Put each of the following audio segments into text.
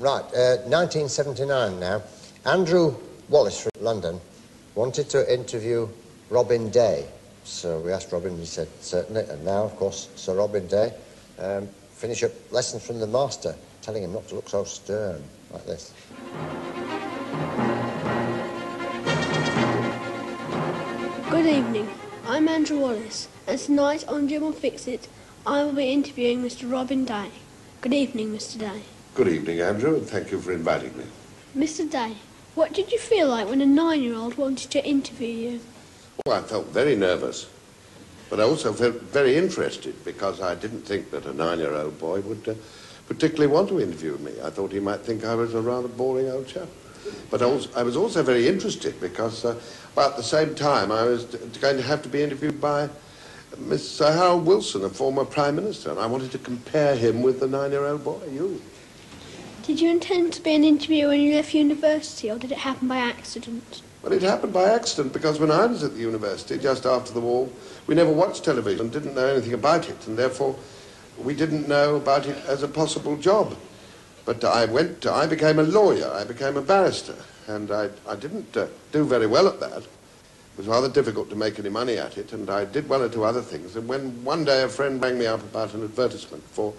Right, 1979 now. Andrew Wallace from London wanted to interview Robin Day. So we asked Robin, he said, certainly. And now, of course, Sir Robin Day, finish up lessons from the master, telling him not to look so stern, like this. Good evening. I'm Andrew Wallace, and tonight on Jim will Fix It, I will be interviewing Mr. Robin Day. Good evening, Mr. Day. Good evening, Andrew, and thank you for inviting me. Mr. Day, what did you feel like when a 9-year-old wanted to interview you? Oh, I felt very nervous, but I also felt very interested because I didn't think that a 9-year-old boy would particularly want to interview me. I thought he might think I was a rather boring old chap. But I was also very interested because about the same time I was going to have to be interviewed by Sir Harold Wilson, a former Prime Minister, and I wanted to compare him with the 9-year-old boy, you. Did you intend to be an interviewer when you left university, or did it happen by accident? Well, it happened by accident because when I was at the university, just after the war, we never watched television and didn't know anything about it, and therefore we didn't know about it as a possible job. But I became a lawyer, I became a barrister, and I didn't do very well at that. It was rather difficult to make any money at it, and I did one or two other things. And when one day a friend rang me up about an advertisement for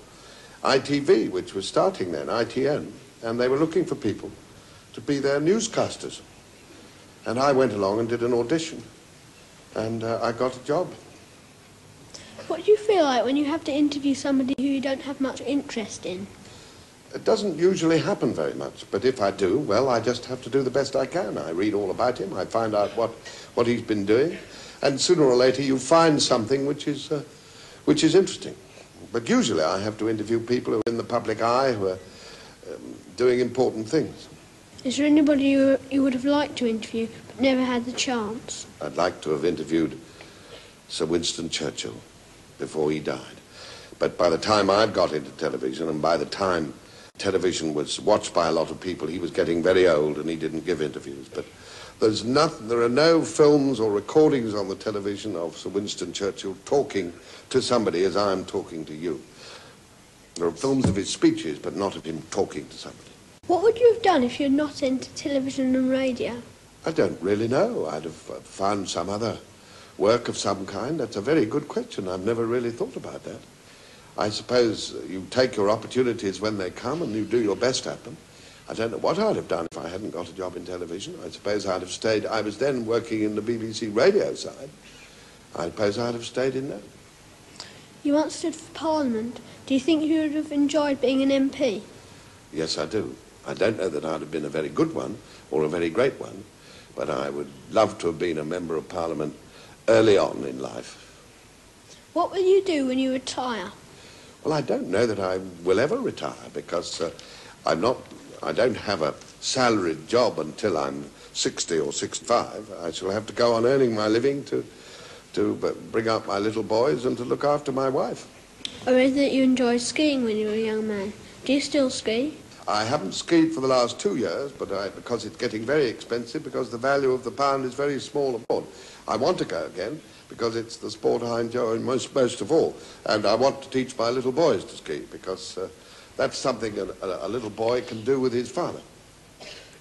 ITV, which was starting then, ITN, and they were looking for people to be their newscasters. And I went along and did an audition, and I got a job. What do you feel like when you have to interview somebody who you don't have much interest in? It doesn't usually happen very much, but if I do, well, I just have to do the best I can. I read all about him, I find out what he's been doing, and sooner or later you find something which is interesting. But usually I have to interview people who are in the public eye, who are doing important things. Is there anybody you would have liked to interview but never had the chance? I'd like to have interviewed Sir Winston Churchill before he died. But by the time I got into television, and by the time television was watched by a lot of people, he was getting very old and he didn't give interviews. But there are no films or recordings on the television of Sir Winston Churchill talking to somebody as I'm talking to you. There are films of his speeches, but not of him talking to somebody. What would you have done if you're not into television and radio? I don't really know. I'd have found some other work of some kind. That's a very good question. I've never really thought about that. I suppose you take your opportunities when they come and you do your best at them. I don't know what I'd have done if I hadn't got a job in television. I suppose I'd have stayed. I was then working in the BBC radio side. I suppose I'd have stayed in that. You once stood for Parliament. Do you think you would have enjoyed being an MP? Yes, I do. I don't know that I'd have been a very good one or a very great one, but I would love to have been a Member of Parliament early on in life. What will you do when you retire? Well, I don't know that I will ever retire because I don't have a salaried job until I'm 60 or 65. I shall have to go on earning my living to bring up my little boys and to look after my wife. I read that you enjoyed skiing when you were a young man. Do you still ski? I haven't skied for the last 2 years, but because it's getting very expensive, because the value of the pound is very small abroad. I want to go again, because it's the sport I enjoy most of all. And I want to teach my little boys to ski, because that's something a little boy can do with his father.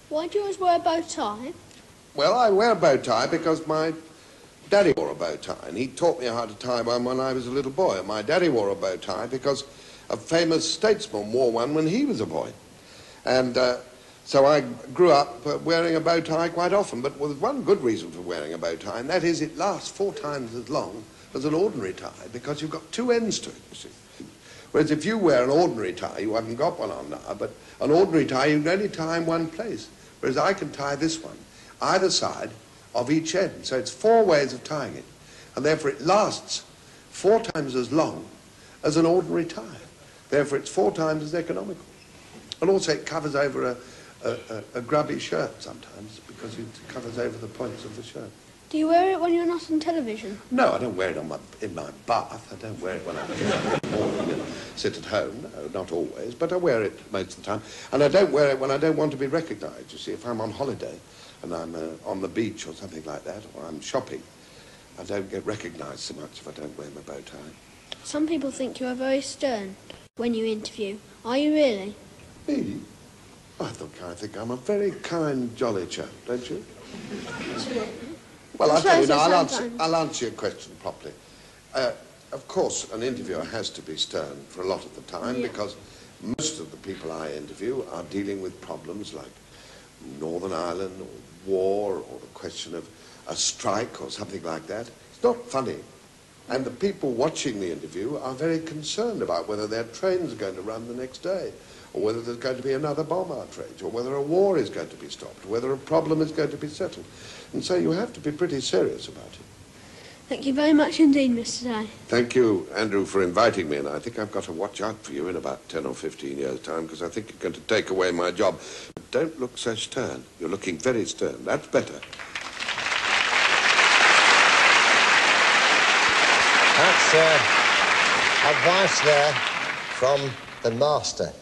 Why do you always wear a bow tie? Well, I wear a bow tie because my daddy wore a bow tie, and he taught me how to tie one when I was a little boy. And my daddy wore a bow tie because a famous statesman wore one when he was a boy. And so I grew up wearing a bow tie quite often, but with one good reason for wearing a bow tie, and that is it lasts 4 times as long as an ordinary tie, because you've got 2 ends to it, you see. Whereas if you wear an ordinary tie, you haven't got one on now, but an ordinary tie you can only tie in one place, whereas I can tie this one either side of each end. So it's 4 ways of tying it, and therefore it lasts 4 times as long as an ordinary tie. Therefore it's 4 times as economical. And also it covers over a grubby shirt sometimes, because it covers over the points of the shirt. Do you wear it when you're not on television? No, I don't wear it in my bath. I don't wear it when I'm in the morning and sit at home. No, not always, but I wear it most of the time. And I don't wear it when I don't want to be recognised. You see, if I'm on holiday and I'm on the beach or something like that, or I'm shopping, I don't get recognised so much if I don't wear my bow tie. Some people think you are very stern when you interview. Are you really? Me? I think I'm a very kind, jolly chap, don't you? Well, I'm I'll tell you sorry, now, sir, I'll answer your question properly. Of course, an interviewer has to be stern for a lot of the time because most of the people I interview are dealing with problems like Northern Ireland or war or the question of a strike or something like that. It's not funny. And the people watching the interview are very concerned about whether their train's going to run the next day, or whether there's going to be another bomb outrage, or whether a war is going to be stopped, or whether a problem is going to be settled. And so you have to be pretty serious about it. Thank you very much indeed, Mr. Day. Thank you, Andrew, for inviting me, and I think I've got to watch out for you in about 10 or 15 years' time, because I think you're going to take away my job. But don't look so stern. You're looking very stern. That's better. That's advice there from the master.